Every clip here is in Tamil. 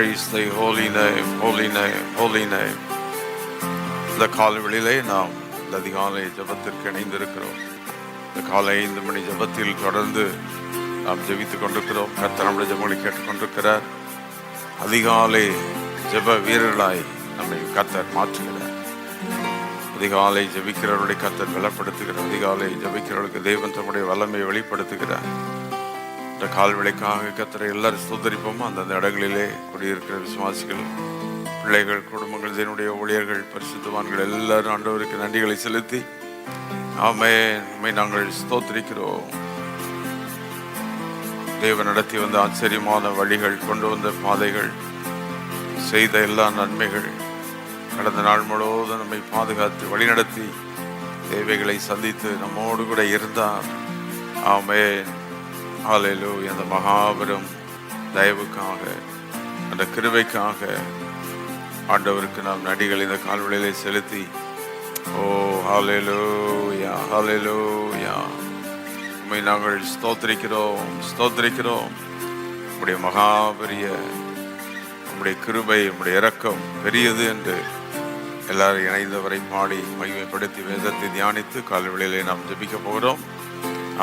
Praise the holy name, holy name, holy name. இந்த காலைவெளியிலே நாம் இந்த அதிகாலை ஜபத்திற்கு இணைந்திருக்கிறோம். இந்த காலை 5 மணி ஜபத்தில் தொடர்ந்து நாம் ஜெபித்துக் கொண்டிருக்கிறோம். கர்த்தர் நம்முடைய ஜெபங்களை கேட்டுக்கொண்டிருக்கிறார். அதிகாலை ஜெப வீரர்களாய் நம்மை கர்த்தர் மாற்றுகிறார். அதிகாலை ஜெபிக்கிறவருடைய கர்த்தர் பலப்படுத்துகிறார். அதிகாலை ஜெபிக்கிறவர்களுக்கு தேவன் தம்முடைய வல்லமையை வெளிப்படுத்துகிறார். இந்த கால்வெளிக்காக கர்த்தரை எல்லாரும் ஸ்தோத்தரிப்போம். அந்தந்த இடங்களிலே குடியிருக்கிற விசுவாசிகள், பிள்ளைகள், குடும்பங்கள், இதனுடைய ஊழியர்கள், பரிசுத்தவான்கள் எல்லாரும் ஆண்டவருக்கு நன்றிகளை செலுத்தி ஆமென் நாங்கள் ஸ்தோத்திரிக்கிறோம். தேவன் நடத்தி வந்த ஆச்சரியமான வழிகள், கொண்டு வந்த பாதைகள், செய்த எல்லா நன்மைகள், கடந்த நாள் முழுவதும் நம்மை பாதுகாத்து வழிநடத்தி தேவைகளை சந்தித்து நம்மோடு கூட இருந்தார். ஆமென் ஹல்லேலூயா. அந்த மகாபெரும் தயவுக்காக, அந்த கிருபைக்காக ஆண்டவருக்கு நாம் நன்றிகளை இந்த கால்வெளியிலே செலுத்தி ஓ ஹல்லேலூயா ஹல்லேலூயா உம்மை நாங்கள் ஸ்தோத்திரிக்கிறோம். உம்முடைய மகாபெரிய உம்முடைய கிருபை, உம்முடைய இரக்கம் பெரியது என்று எல்லாரும் இணைந்தவரை பாடி மகிமைப்படுத்தி வேதத்தை தியானித்து கால்வெளியிலே நாம் ஜெபிக்க போகிறோம்.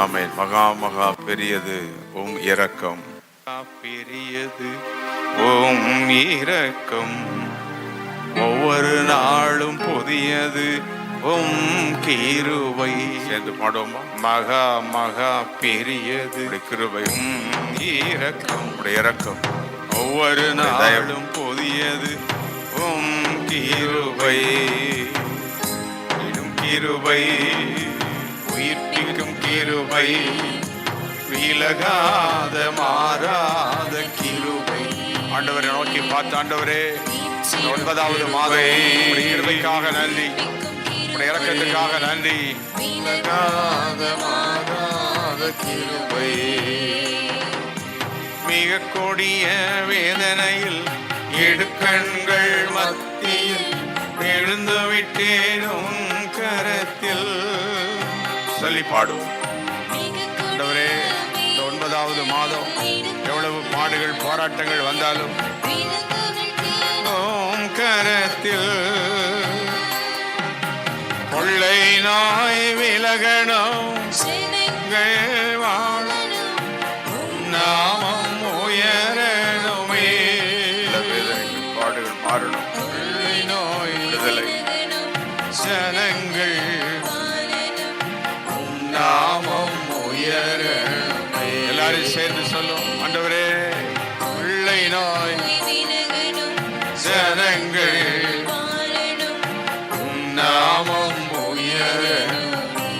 ஆமென். மகா பெரியது உம் இரக்கம், பெரியது உம் இரக்கம், ஒவ்வொரு நாளும் புதியது உம் கிருபை. சேர்ந்து பாடுவோமா? மகா பெரியது கிருபை உம் இரக்கம், உடைய இரக்கம் ஒவ்வொரு நாளும் புதியது உம் கிருபை, கிருபை உயிர்ப்பிக்கும் கிருபை, விலகாத மாறாத கிருபை. ஆண்டவரை நோக்கி பார்த்து, ஆண்டவரே 9வது மாதம் கிருபைக்காக நன்றி, உடைய இரக்கத்துக்காக நன்றி. விலகாத மாறாத கிருபை, மிக கொடிய வேதனையில் இடுக்கண்கள் மத்தியில் எழுந்து விட்டேனும் கரத்தில். சொல்லி பாடுவோம். ஆண்டவரே, இந்த 9வது மாதம் எவ்வளவு பாடுகள் போராட்டங்கள் வந்தாலும் ஓம் கரத்தில் கொள்ளை நாய் விலகணும், நாமம் உயரணுமே, பாடுகள் மாறணும், கொள்ளை நோய் விடுதலை, ஜனங்கள் நாமம் உயரணுமே. எல்லாரும் சேர்ந்து சொல்லும். ஆண்டவரே, கொள்ளை நோய் ஜனங்கள் நாமம் உயரணுமே.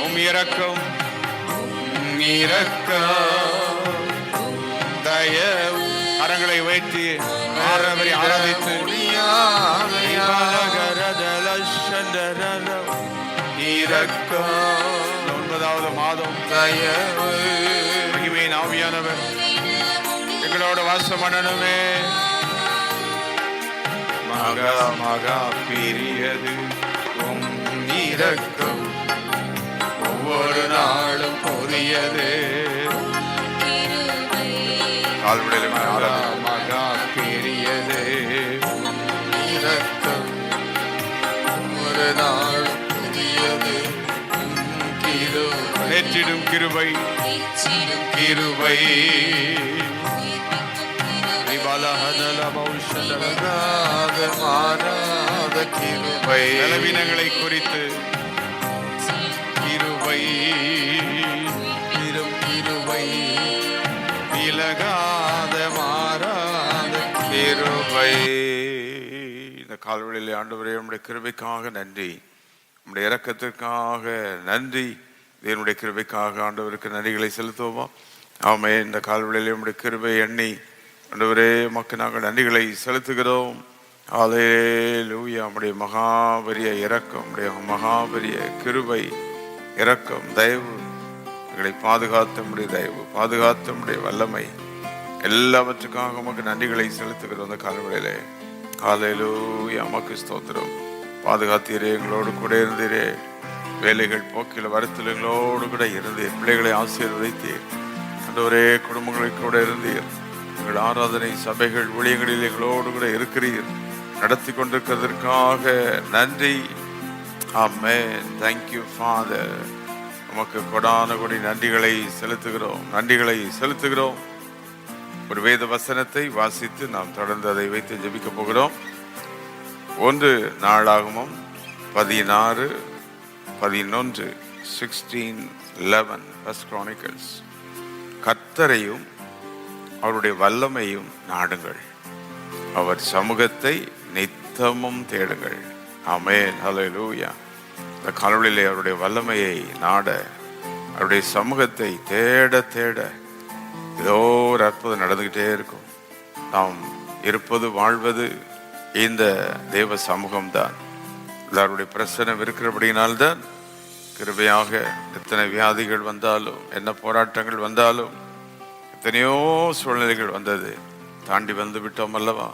உம் இரக்கம் தயவு. கரங்களை வைத்து ஆரவரை ஆராதித்து இரக்கம். 9வது மாதம் தயவு, மகிமையின் ஆவியானவர் எங்களோட வாசம் பண்ணணுமே. மகா பெரியது உம் இரக்கம், ஒவ்வொரு நாளும் புதியது. மகா பெரியது இரக்கம், ஒவ்வொரு நாளும் புதியது. நேற்றிடும் கிருபை, மாறாத கிருபை, பலவீனங்களை குறித்து கிருபை, கிருபை, விலகாத மாறாத கிருபை. இந்த கால்வெளியிலே ஆண்டவரே, உம்முடைய கிருபைக்காக நன்றி, உம்முடைய இரக்கத்திற்காக நன்றி, தேவனுடைய கிருபைக்காக ஆண்டவருக்கு நன்றிகளை செலுத்துவோமா? ஆமென். இந்த கால்வெளியிலே உம்முடைய கிருபை எண்ணி ஆண்டவரே உமக்கு நாங்கள் நன்றிகளை செலுத்துகிறோம். ஹல்லேலூயா. உம்முடைய மகாபெரிய இரக்கம், உம்முடைய மகாபெரிய கிருபை, இரக்கம், தயவு, எங்களை பாதுகாத்த உம்முடைய தயவு, பாதுகாத்த உம்முடைய வல்லமை, எல்லாவற்றுக்காக உமக்கு நன்றிகளை செலுத்துகிறோம். அந்த கால்வெளியிலே ஹல்லேலூயா. உமக்கு ஸ்தோத்திரம். பாதுகாத்தீரே, எங்களோடு கூட இருந்தீரே, வேலைகள் போக்கில் வரத்தில் எங்களோடு கூட இருந்தீர், பிள்ளைகளை ஆசீர்வதித்தீர், ஆண்டவரே குடும்பங்களை கூட இருந்தீர். எங்கள் ஆராதனை சபைகள் ஊழியங்களில் எங்களோடு கூட இருக்கிறீர், நடத்தி கொண்டிருக்கிறதற்காக நன்றி. ஆமென். Thank you father. உமக்கு கொடான கொடி நன்றிகளை செலுத்துகிறோம். ஒரு வேத வசனத்தை வாசித்து நாம் தொடர்ந்து அதை வைத்து ஜெபிக்க போகிறோம். 1 நாளாகமம் 16:11 16:11 First Chronicles. கர்த்தரையும் அவருடைய வல்லமையும் நாடுங்கள், அவர் சமூகத்தை நித்தமும் தேடுங்கள். ஆமென். ஹல்லேலூயா. இந்த காலையிலே அவருடைய வல்லமையை நாட, அவருடைய சமூகத்தை தேட தேட ஏதோ ஒரு அற்புதம் நடந்துகிட்டே இருக்கும். நாம் இருப்பது வாழ்வது இந்த தேவ சமூகம்தான். எல்லாருடைய பிரச்சனை இருக்கிறபடினால்தான் கிருபையாக எத்தனை வியாதிகள் வந்தாலும், என்ன போராட்டங்கள் வந்தாலும், எத்தனையோ சூழ்நிலைகள் வந்தது, தாண்டி வந்து விட்டோம் அல்லவா.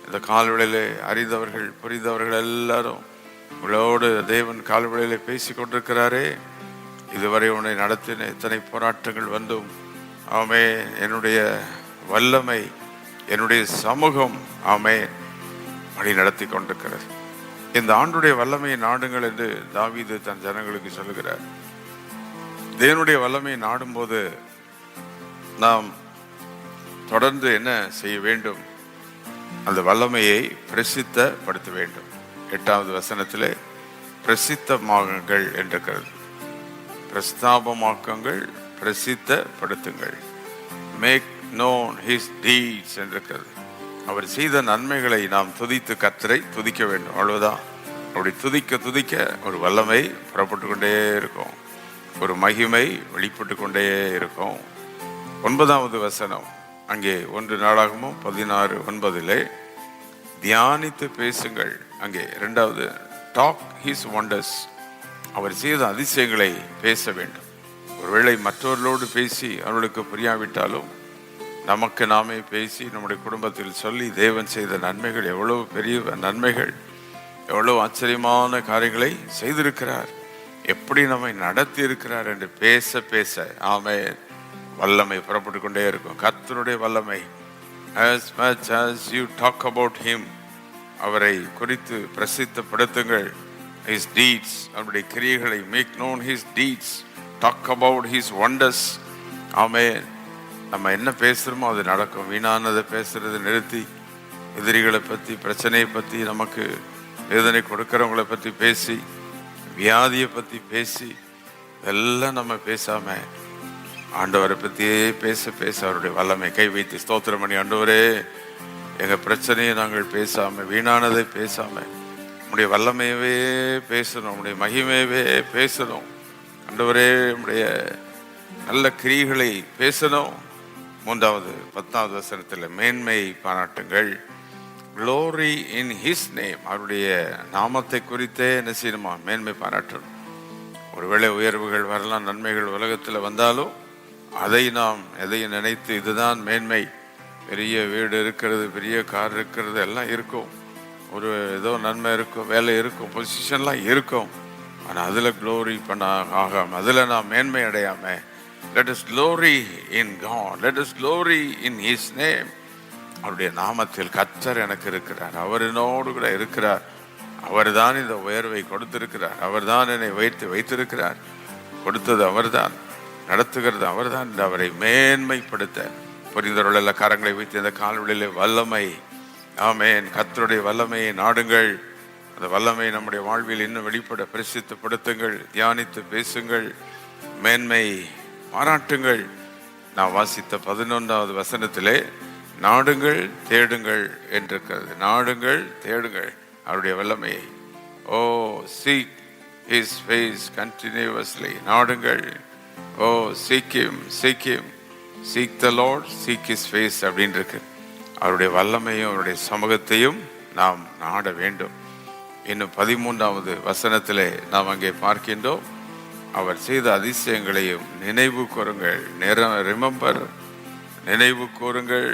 இந்த கால்வெளியிலே அறிந்தவர்கள் புரிந்தவர்கள் எல்லாரும் உங்களோடு தேவன் கால்வெளியிலே பேசி கொண்டிருக்கிறாரே. இதுவரை உன்னை நடத்தின எத்தனை போராட்டங்கள் வந்தும் ஆமே என்னுடைய வல்லமை, என்னுடைய சமூகம் ஆமே வழி நடத்தி கொண்டிருக்கிறது. இந்த ஆண்டுடைய வல்லமையை நாடுங்கள் என்று தாவீது தன் ஜனங்களுக்கு சொல்லுகிறார். தேவனுடைய வல்லமையை நாடும்போது நாம் தொடர்ந்து என்ன செய்ய வேண்டும்? அந்த வல்லமையை பிரசித்தப்படுத்த வேண்டும். 8வது வசனத்திலே பிரசித்தமாகுங்கள் என்றிருக்கிறது. பிரஸ்தாபமாக்குங்கள், பிரசித்தப்படுத்துங்கள். மேக் நோன் ஹிஸ் டீட்ஸ் என்றிருக்கிறது. அவர் செய்த நன்மைகளை நாம் துதித்து கர்த்தரை துதிக்க வேண்டும். அவ்வளவுதான். அப்படி துதிக்க ஒரு வல்லமை புறப்பட்டு கொண்டே இருக்கும், ஒரு மகிமை வெளிப்பட்டு கொண்டே இருக்கும். 9வது வசனம் அங்கே 1 நாளாகமும் 16:9 தியானித்து பேசுங்கள். அங்கே 2வது டாக் ஹிஸ் வண்டர்ஸ், அவர் செய்த அதிசயங்களை பேச வேண்டும். ஒருவேளை மற்றவர்களோடு பேசி அவர்களுக்கு புரியாவிட்டாலும் நமக்கு நாமே பேசி நம்முடைய குடும்பத்தில் சொல்லி தேவன் செய்த நன்மைகள், எவ்வளவு பெரிய நன்மைகள், எவ்வளவு ஆச்சரியமான காரியங்களை செய்திருக்கிறார், எப்படி நம்மை நடத்தி இருக்கிறார் என்று பேச பேச ஆமென் வல்லமை புறப்பட்டு கொண்டே இருக்கும். கர்த்தருடைய வல்லமை. As much as you talk about him, அவரை குறித்து பிரசித்தப்படுத்துங்கள். His deeds, அவருடைய கிரியைகளை, make known his deeds, talk about his wonders. ஆமென். நம்ம என்ன பேசுறோமோ அது நடக்கும். வீணானதை பேசுறது நிறுத்தி, எதிரிகளை பற்றி, பிரச்சனையை பற்றி, நமக்கு வேதனை கொடுக்கிறவங்களை பற்றி பேசி, வியாதியை பற்றி பேசி, இதெல்லாம் நம்ம பேசாம ஆண்டவரை பற்றியே பேச பேச அவருடைய வல்லமை கை வைத்து ஸ்தோத்திரம் பண்ணி, ஆண்டவரே எங்கள் பிரச்சனையை நாங்கள் பேசாம, வீணானதை பேசாம, உம்முடைய வல்லமையவே பேசணும், உம்முடைய மகிமையவே பேசணும். ஆண்டவரே உம்முடைய நல்ல கிரியைகளை பேசணும். 3வது 10வது வசனத்தில் மேன்மை பாராட்டுங்கள். Glory in his name, அவருடைய நாமத்தை குறித்தே என்ன செய்யணுமா? மேன்மை பாராட்டணும். ஒருவேளை உயர்வுகள் வரலாம், நன்மைகள் உலகத்தில் வந்தாலும் அதை நாம் எதையும் நினைத்து இதுதான் மேன்மை, பெரிய வீடு இருக்கிறது, பெரிய கார் இருக்கிறது, எல்லாம் இருக்கும், ஒரு ஏதோ நன்மை இருக்கும், வேலை இருக்கும், பொசிஷன்லாம் இருக்கும், ஆனால் அதில் க்ளோரி பண்ண ஆகாமல், அதில் நாம் மேன்மை அடையாமல், let us glory in God, let us glory in his name. அவருடைய நாமத்தில் கர்த்தர் எனக்கு இருக்கிறார், அவர் என்னோடு கூட இருக்கிறார், அவர் தான் இந்த உயர்வை கொடுத்திருக்கிறார், அவர் தான் என்னை வைத்திருக்கிறார், கொடுத்தது அவர்தான், நடத்துகிறது அவர்தான். அவரை மேன்மைப்படுத்த புரிந்தவர்கள் கரங்களை வைத்து இந்த கால்வெளியிலே வல்லமை, ஆமென், கர்த்தருடைய வல்லமையை நாடுங்கள். அந்த வல்லமை நம்முடைய வாழ்வில் இன்னும் வெளிப்பட பிரசித்தப்படுத்துங்கள், தியானித்து பேசுங்கள், மேன்மை பாராட்டுங்கள். நான் வாசித்த 11வது வசனத்திலே நாடுங்கள் தேடுங்கள் என்றிருக்கிறது. நாடுங்கள் தேடுங்கள் அவருடைய வல்லமையை. ஓ seek his face continuously, நாடுங்கள். ஓ seek him, seek him, seek the Lord, seek his face அப்படின்னு இருக்கு. அவருடைய வல்லமையும் அவருடைய சமூகத்தையும் நாம் நாட வேண்டும். இன்னும் 13வது வசனத்திலே நாம் அங்கே பார்க்கின்றோம், அவர் செய்த அதிசயங்களையும் நினைவு கூறுங்கள். ரிமெம்பர், நினைவு கூறுங்கள்.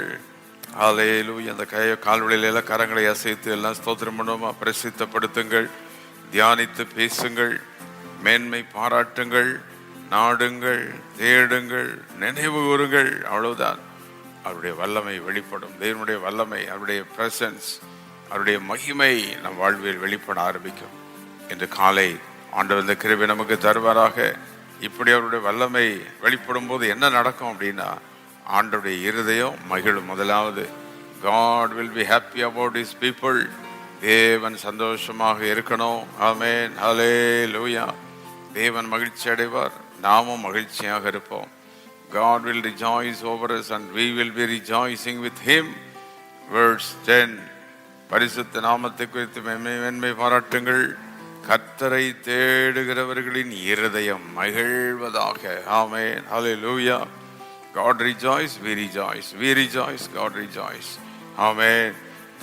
ஹல்லேலூயா. அந்த கால்வெளியில கரங்களை அசைத்து எல்லாம் ஸ்தோத்திரம் பண்ணுவோமா? பிரசித்தப்படுத்துங்கள், தியானித்து பேசுங்கள், மேன்மை பாராட்டுங்கள், நாடுங்கள், தேடுங்கள், நினைவு கூறுங்கள். அவ்வளவுதான். அவருடைய வல்லமை வெளிப்படும். தேவனுடைய வல்லமை, அவருடைய பிரசன்ஸ், அவருடைய மகிமை நம் வாழ்வில் வெளிப்பட ஆரம்பிக்கும். இன்று காலை ஆண்டவர் இந்த கிருபை நமக்கு தருவாராக. இப்படி அவருடைய வல்லமை வெளிப்படும் போது என்ன நடக்கும் அப்படின்னா, ஆண்டவருடைய இருதயம் மகிழும். முதலாவது, God will be happy about his people. தேவன் சந்தோஷமாக இருக்கணும். ஆமென், ஹல்லேலூயா. தேவன் மகிழ்ச்சி அடைவார், நாமும் மகிழ்ச்சியாக இருப்போம். God will rejoice over us and we will be rejoicing with him. Verse 10. பரிசுத்த நாமத்தை குறித்து மென்மை பாராட்டுங்கள். கர்த்தரை தேடுகிறவர்களின் இருதயம் மகிழ்வதாக. ஆமென், ஹல்லேலூயா. God rejoice, we rejoice. We rejoice, God rejoice. ஆமென்.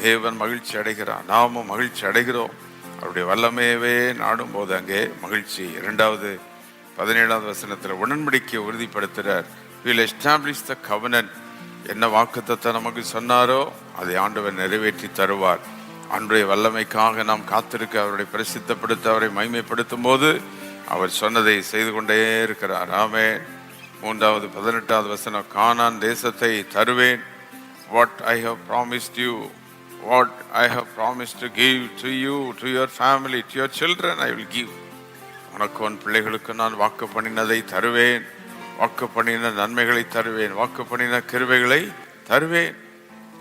தேவன் மகிழ்ச்சி அடைகிறார், நாமும் மகிழ்ச்சி அடைகிறோம். அவருடைய வல்லமையவே நாடும் போது அங்கே மகிழ்ச்சி. 2வது 17வது வசனத்தில் உடன்படிக்கையை உறுதிப்படுத்துகிறார். Will establish the covenant. என்ன வாக்குத்தத்தம் நமக்கு சொன்னாரோ அதை ஆண்டவர் நிறைவேற்றி தருவார். அன்றைய வல்லமைக்காக நாம் காத்திருக்க, அவருடைய பிரசித்தப்படுத்த, அவரை மகிமைப்படுத்தும் போது அவர் சொன்னதை செய்து கொண்டே இருக்கிறார். ஆமென். 3வது 18வது வசனம், கானான் தேசத்தை தருவேன். What I have promised you, what I have promised to give to you, to your family, to your children, I will give. உனக்கு உன் பிள்ளைகளுக்கு நான் வாக்கு பண்ணினதை தருவேன், வாக்கு பண்ணின நன்மைகளை தருவேன், வாக்கு பண்ணின கிருபைகளை தருவேன்.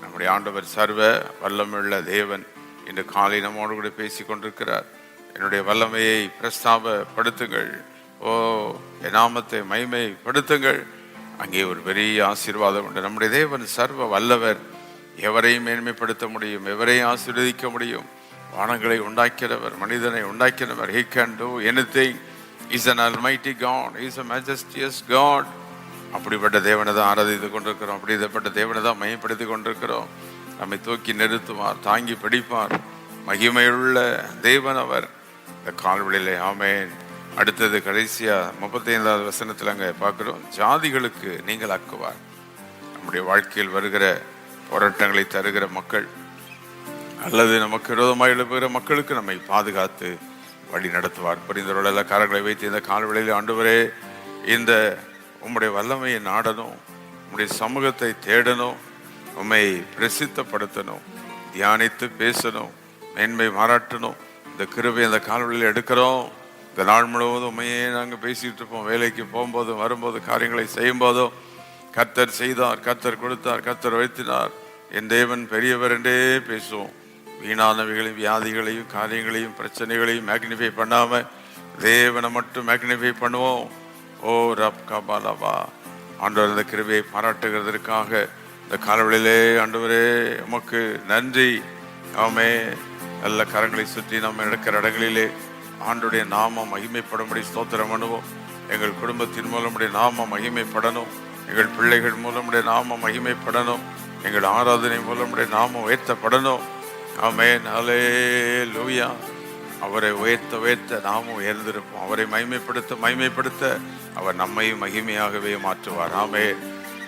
நம்முடைய ஆண்டவர் சர்வ வல்லமையுள்ள தேவன் இன்று காலை நம்மோடு கூட பேசி கொண்டிருக்கிறார். என்னுடைய வல்லமையை பிரஸ்தாபப்படுத்துங்கள், ஓ என் நாமத்தை மகிமைப்படுத்துங்கள். அங்கே ஒரு பெரிய ஆசீர்வாதம் உண்டு. நம்முடைய தேவன் சர்வ வல்லவர், எவரையும் மேன்மைப்படுத்த முடியும், எவரையும் ஆசீர்வதிக்க முடியும். வானங்களை உண்டாக்கிறவர், மனிதனை உண்டாக்கிறவர். He can do anything. He is an almighty God. He is a majestuous God. அப்படிப்பட்ட தேவனை தான் ஆராதித்து கொண்டிருக்கிறோம். அப்படிப்பட்ட தேவனை தான் மையப்படுத்தி கொண்டிருக்கிறோம். நம்மை தூக்கி நிறுத்துவார், தாங்கி பிடிப்பார். மகிமையுள்ள தேவன் அவர். இந்த கால்வெளியிலே. ஆமென். அடுத்தது கடைசியா 35வது வசனத்தில் அங்கே பார்க்கிறோம், ஜாதிகளுக்கு நீங்கள் ஆக்குவார். நம்முடைய வாழ்க்கையில் வருகிற போராட்டங்களை தருகிற மக்கள் அல்லது நமக்கு விரோதமாக எழுப்புகிற மக்களுக்கு நம்மை பாதுகாத்து வழி நடத்துவார். புரிந்தவர்கள் காரங்களை வைத்து இந்த கால்வெளியில், ஆண்டவரே, இந்த உம்முடைய வல்லமையை நாடணும், உம்முடைய சமூகத்தை தேடணும், உம்மை பிரசித்தப்படுத்தணும், தியானித்து பேசணும், மேன்மை மாறாட்டணும். இந்த கிருபை இந்த கால்வெளியில் எடுக்கிறோம். இந்த நாள் முழுவதும் உண்மையே நாங்கள் பேசிகிட்டு இருப்போம். வேலைக்கு போகும்போதும் வரும்போது, காரியங்களை செய்யும் போதும், கர்த்தர் செய்தார், கர்த்தர் கொடுத்தார், கர்த்தர் வைத்தினார், என் தேவன் பெரியவர் என்றே பேசுவோம். வீணானவைகளையும் வியாதிகளையும் காரியங்களையும் பிரச்சனைகளையும் மேக்னிஃபை பண்ணாமல் தேவனை மட்டும் மேக்னிஃபை பண்ணுவோம். ஓ ரப் கபாலவா. ஆண்டவர் இந்த கிருபையை பாராட்டுகிறதற்காக இந்த காலவெளியிலே ஆண்டவரே உமக்கு நன்றி. ஆமே. நல்ல கரங்களை சுற்றி நம்ம நடக்கிற இடங்களிலே ஆண்டுடைய நாமம் மகிமைப்படும்படி ஸ்தோத்திரம் பண்ணுவோம். எங்கள் குடும்பத்தின் மூலம் உடைய நாமம் மகிமைப்படணும், எங்கள் பிள்ளைகள் மூலம் உடைய நாமம் மகிமைப்படணும், எங்கள் ஆராதனை மூலம் உடைய நாமம் உயர்த்தப்படணும். ஆமென், ஹல்லேலூயா. அவரை உயர்த்த நாமும் உயர்ந்திருப்போம். அவரை மகிமைப்படுத்த அவர் நம்மையும் மகிமையாகவே மாற்றுவார். ஆமென்.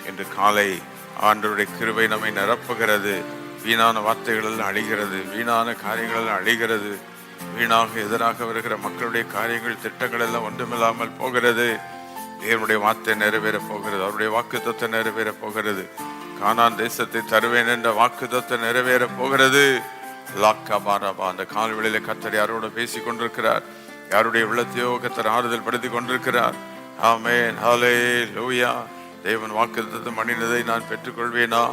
இன்று காலை ஆண்டவருடைய கிருபை நம்மை நிரப்புகிறது. வீணான வார்த்தைகள் எல்லாம் அழிகிறது, வீணான காரியங்கள் எல்லாம் அழிகிறது, வீணாக எதிராக வருகிற மக்களுடைய காரியங்கள் திட்டங்கள் எல்லாம் ஒன்றுமில்லாமல் போகிறது. தேவனுடைய வார்த்தை நிறைவேற போகிறது, அவருடைய வாக்குத்தத்தம் நிறைவேற போகிறது. கானான் தேசத்தை தருவேன் என்ற வாக்குத்தத்தம் நிறைவேற போகிறது. லாக்கா பாராபா. அந்த கால்வெளியில கர்த்தர் யாரோட பேசி கொண்டிருக்கிறார், யாருடைய உள்ளத்தையோ கர்த்தர் ஆறுதல் படுத்தி கொண்டிருக்கிறார். ஆமென், ஹல்லேலூயா. தேவன் வாக்குத்தத்தம் பண்ணினதை நான் பெற்றுக்கொள்வேனா?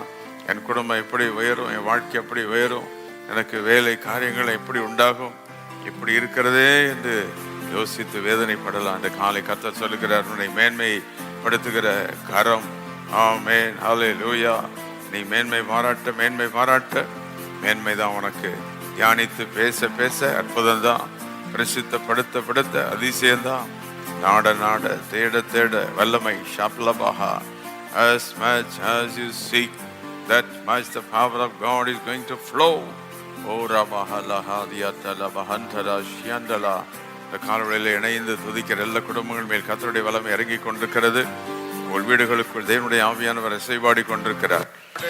என் குடும்பம் எப்படி உயரும், என் வாழ்க்கை எப்படி உயரும், எனக்கு வேலை காரியங்கள் எப்படி உண்டாகும், இப்படி இருக்கிறதே என்று யோசித்து வேதனைப்படலாம். அந்த காலை கர்த்தர் சொல்லுகிறார், உன்னை மேன்மைப்படுத்துகிற கரம். ஆமென், ஹல்லேலூயா. நீ மேன்மை பாராட்ட மேன்மைதான் உனக்கு. தியானித்து பேச அற்புதம் தான், பிரசித்தப்படுத்த அதிசயம்தான். நாட தேட வல்லமை. ஷாப்லபாஹா. As much as you seek, that much the power of God is going to flow. இந்த காலவெளியில் இணைந்து துதிக்கிற எல்லா குடும்பங்கள் மேல் கர்த்தருடைய வல்லமை இறங்கி கொண்டிருக்கிறது. உங்கள் வீடுகளுக்குள் தேவனுடைய ஆவியானவர் இசைபாடி கொண்டிருக்கிறார்.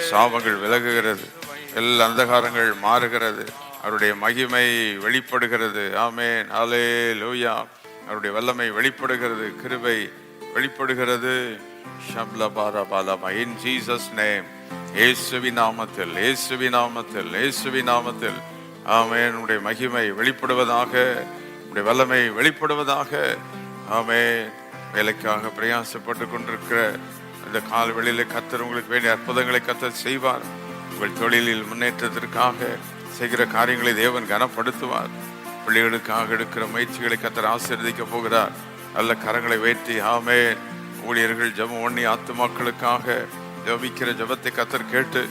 சாபங்கள் விலகுகிறது, எல்லா அந்தகாரங்கள் மாறுகிறது, அவருடைய மகிமை வெளிப்படுகிறது. ஆமென், ஹல்லேலூயா. அவருடைய வல்லமை வெளிப்படுகிறது, கிருபை வெளிப்படுகிறது. ஷப்லபாரபாலபா. In Jesus name, இயேசுவின் நாமத்தில், இயேசுவின் நாமத்தில், இயேசுவின் நாமத்தில் ஆமென். உம்முடைய மகிமை வெளிப்படுவதாக, உம்முடைய வல்லமை வெளிப்படுவதாக. ஆமென். வேலைக்காக பிரயாசப்பட்டு கொண்டிருக்கிற இந்த கால்வெளியில கர்த்தர் உங்களுக்கு வேண்டிய அற்புதங்களை கர்த்தர் செய்வார். உங்கள் தொழிலில் முன்னேற்றத்திற்காக செய்கிற காரியங்களை தேவன் கனப்படுத்துவார். பிள்ளைகளுக்காக எடுக்கிற முயற்சிகளை கர்த்தர் ஆசீர்வதிக்க போகிறார். நல்ல கரங்களை வேற்றி ஆமென். ஊழியர்கள் ஜெபம் பண்ணி ஆத்துமாக்களுக்காக ஜெபிக்கிற ஜெபத்தை கர்த்தர் கேட்டு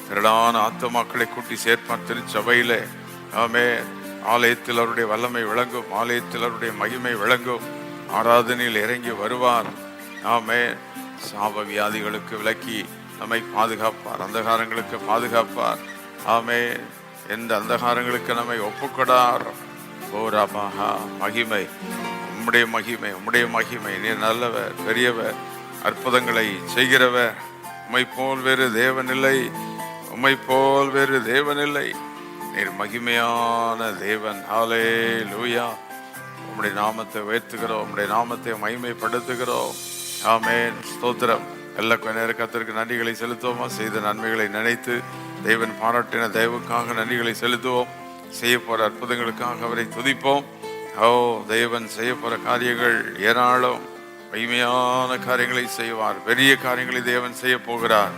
திரளான ஆத்துமாக்களை கூட்டி சேர்ப்பார். திருச்சபையிலே ஆமென். ஆலயத்தில் அவருடைய வல்லமை விளங்கும், ஆலயத்தில் அவருடைய மகிமை விளங்கும். ஆராதனையில் இறங்கி வருவார். ஆமென். சாப வியாதிகளுக்கு விலக்கி நம்மை பாதுகாப்பார், அந்தகாரங்களுக்கு பாதுகாப்பார். ஆமென். எந்த அந்தகாரங்களுக்கு நம்மை ஒப்புக்கொடார். ஓராபாஹா. மகிமை உம்முடைய மகிமை, உம்முடைய மகிமை. நீர் நல்லவர், பெரியவர், அற்புதங்களை செய்கிறவர். உம்மை போல் வேறு தேவனில்லை, உம்மை போல் வேறு தேவனில்லை. நீர் மகிமையான தேவன். ஹல்லேலூயா. உம்முடைய நாமத்தை உயர்த்துகிறோம், உம்முடைய நாமத்தை மகிமைப்படுத்துகிறோம். ஆமென். ஸ்தோத்திரம். எல்லா கொஞ்ச நேரம் கர்த்தருக்கு நன்றிகளை செலுத்துவோமா? செய்த நன்மைகளை நினைத்து தேவன் பாராட்டின தயவுக்காக நன்றிகளை செலுத்துவோம். செய்ய போற அற்புதங்களுக்காக அவரை துதிப்போம். ஓ, தேவன் செய்ய போற காரியங்கள் ஏராளம். மகிமையான காரியங்களை செய்வார். பெரிய காரியங்களை தேவன் செய்ய போகிறார்.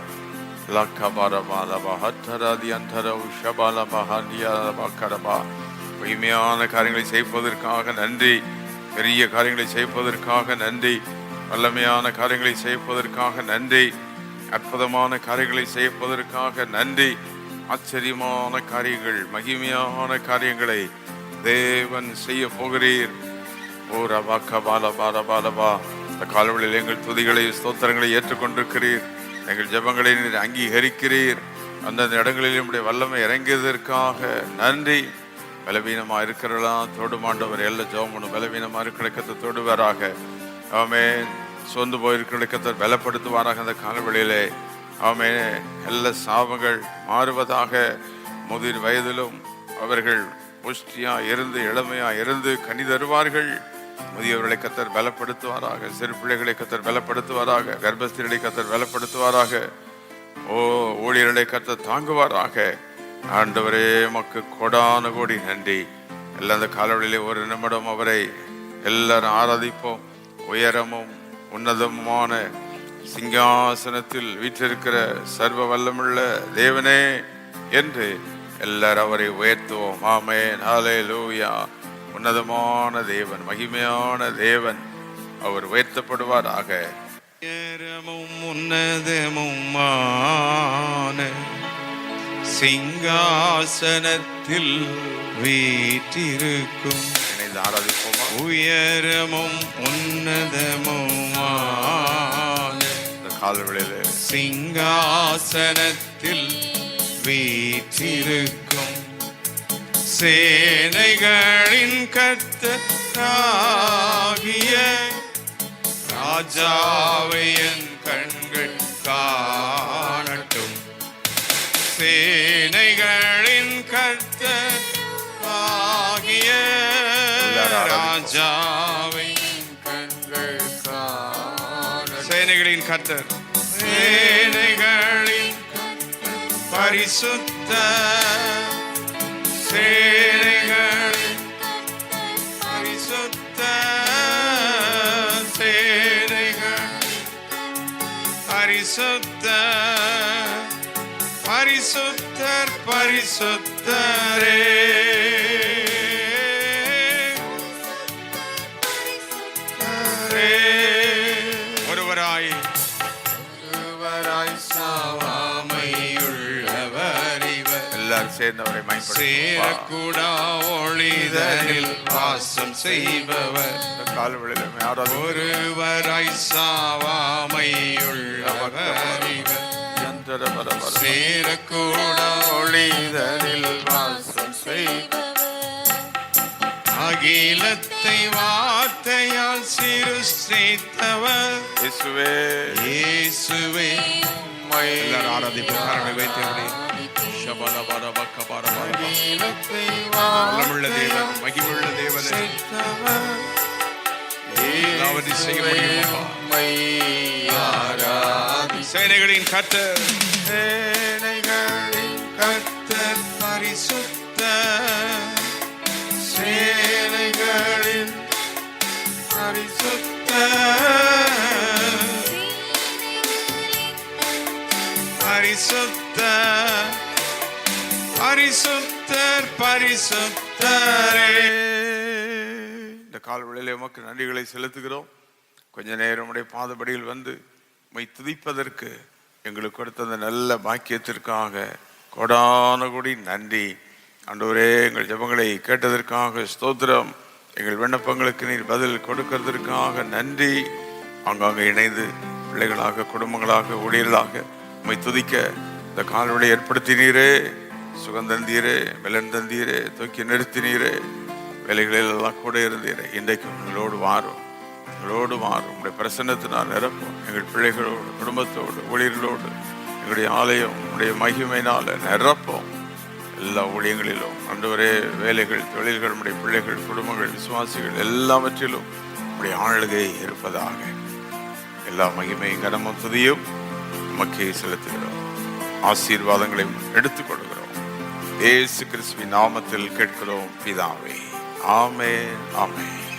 மகிமையான காரியங்களை செய்வதற்காக நன்றி. பெரிய காரியங்களை செய்வதற்காக நன்றி. வல்லமையான காரியங்களை செய்வதற்காக நன்றி. அற்புதமான காரியங்களை செய்வதற்காக நன்றி. ஆச்சரியமான காரியங்கள், மகிமையான காரியங்களை தேவன் செய்ய போகிறீர். ஓ ரபா கபால பாலபா. இந்த காலவெளியில் எங்கள் துதிகளை ஸ்தோத்திரங்களை ஏற்றுக்கொண்டிருக்கிறீர். எங்கள் ஜெபங்களை நீர் அங்கீகரிக்கிறீர். அந்தந்த இடங்களில் நம்முடைய வல்லமை இறங்கியதற்காக நன்றி. பலவீனமாக இருக்கிறலாம் தொடுமாண்டவர் எல்லா ஜெபமும் பலவீனமாக இருக்கிற கத்தை தொடுவாராக. ஆமென். சொந்து போயிருக்கிற கத்தை பலப்படுத்துவாராக. அந்த காலவெளியிலே ஆமென். எல்லா சாபங்கள் மாறுவதாக. முதிர் வயதிலும் அவர்கள் புஷ்டியா இருந்து இளமையா இருந்து கனி தருவார்கள். முதியவர்களை கர்த்தர் பலப்படுத்துவாராக. சிறு பிள்ளைகளை கர்த்தர் பலப்படுத்துவாராக. கர்ப்பஸ்திரிகளை கர்த்தர் பலப்படுத்துவாராக. ஓ, ஊழியர்களை கர்த்தர் தாங்குவாராக. ஆண்டவரே, மக்கு கோடான கோடி நன்றி. எல்லா அந்த காலவெளியிலே ஒரு நிமிடம் அவரை எல்லாரும் ஆராதிப்போம். உயரமும் உன்னதமான சிங்காசனத்தில் வீற்றிருக்கிற சர்வ வல்லமுள்ள தேவனே என்று எல்லாரும் அவரை உயர்த்துவோம். ஆமென். ஹல்லேலூயா. உன்னதமான தேவன், மகிமையான தேவன், அவர் உயர்த்தப்படுவாராக. உயரமும் உன்னதமுமான சிங்காசனத்தில் வீற்றிருக்கும். இணைந்து ஆராதிப்போமா? உயரமும் உன்னதமுமான கால்வெளியிலே சிங்காசனத்தில் வீற்றிருக்கும் சேனைகளின் கர்த்தராகிய ராஜாவை என் கண்கள் காணட்டும். சேனைகளின் கர்த்தராகிய ராஜாவை என் கண்கள் காணட்டும். சேனைகளின் கர்த்தர், சேனைகளின் பரிசுத்த சேனைகளின் பரிசுத்த சேனைகள் பரிசுத்த பரிசுத்தர் பரிசுத்தரே. ஒருவராய் சாவாமையுள்ளவர் இவர். எல்லாரும் சேர்ந்தவரை சேரக்கூடா ஒளிதனில் வாசம் செய்பவர். கால்வெளியிலே ஒருவராய் சாவாமையுள்ளவர் இவர். சேரக்கூடா ஒளிதனில் வாசம் செய்பவர். அகிலத்தை வார்த்தையால் சிருஷ்டித்தவர் இயேசுவே. இயேசுவே. எல்லாரும் ஆராதிப்போம். வைத்தபடி வல்லமுள்ள தேவன், மகிமுள்ள தேவனே, எல்லாவற்றையும் செய்ய முடியும் அப்பா. உம்மை ஆராதி சேனைகளின் கர்த்தர் சேனைகளின் கர்த்தர் பரிசுத்த சேனைகளின் பரிசுத்த பரிசுத்த பரிசுத்தர் பரிசுத்தரே. இந்த கால்வெளியிலே உமக்கு நன்றிகளை செலுத்துகிறோம். கொஞ்ச நேரம் உடைய பாதபடியில் வந்து உம்மை துதிப்பதற்கு எங்களுக்கு கொடுத்த அந்த நல்ல பாக்கியத்திற்காக கோடான கோடி நன்றி. ஆண்டவரே, எங்கள் ஜெபங்களை கேட்டதற்காக ஸ்தோத்திரம். எங்கள் விண்ணப்பங்களுக்கு நீர் பதில் கொடுக்கிறதற்காக நன்றி. அங்காங்க இணைந்து பிள்ளைகளாக, குடும்பங்களாக, ஊழியர்களாக உம்மை துதிக்க இந்த கால்வெளி ஏற்படுத்தினீரே. சுகந்தந்தீரே, பலன் தந்தீரே, தூக்கி நிறுத்தினீரே, வேலைகளில் எல்லாம் கூட இருந்தீரே. இன்றைக்கும் எங்களோடு வாரும், எங்களோடு வாரும். உங்களுடைய பிரசன்னத்தினால் நிரப்பும். எங்கள் பிள்ளைகளோடு, குடும்பத்தோடு, ஊழியர்களோடு, எங்களுடைய ஆலயம் உங்களுடைய மகிமையினால நிரப்பும். எல்லா ஊழியங்களிலும் ஆண்டவரே, வேலைகள், தொழில்கள், நம்முடைய பிள்ளைகள், குடும்பங்கள், விசுவாசிகள் எல்லாவற்றிலும் உங்களுடைய ஆளுகை இருப்பதாக. எல்லா மகிமையும் கனமும் துதியும் உமக்கே செலுத்துகிறோம். ஆசீர்வாதங்களையும் எடுத்துக் கொள்கிறோம். இயேசு கிறிஸ்துவின் நாமத்தில் கேட்கிறோம் பிதாவே. ஆமென், ஆமென்.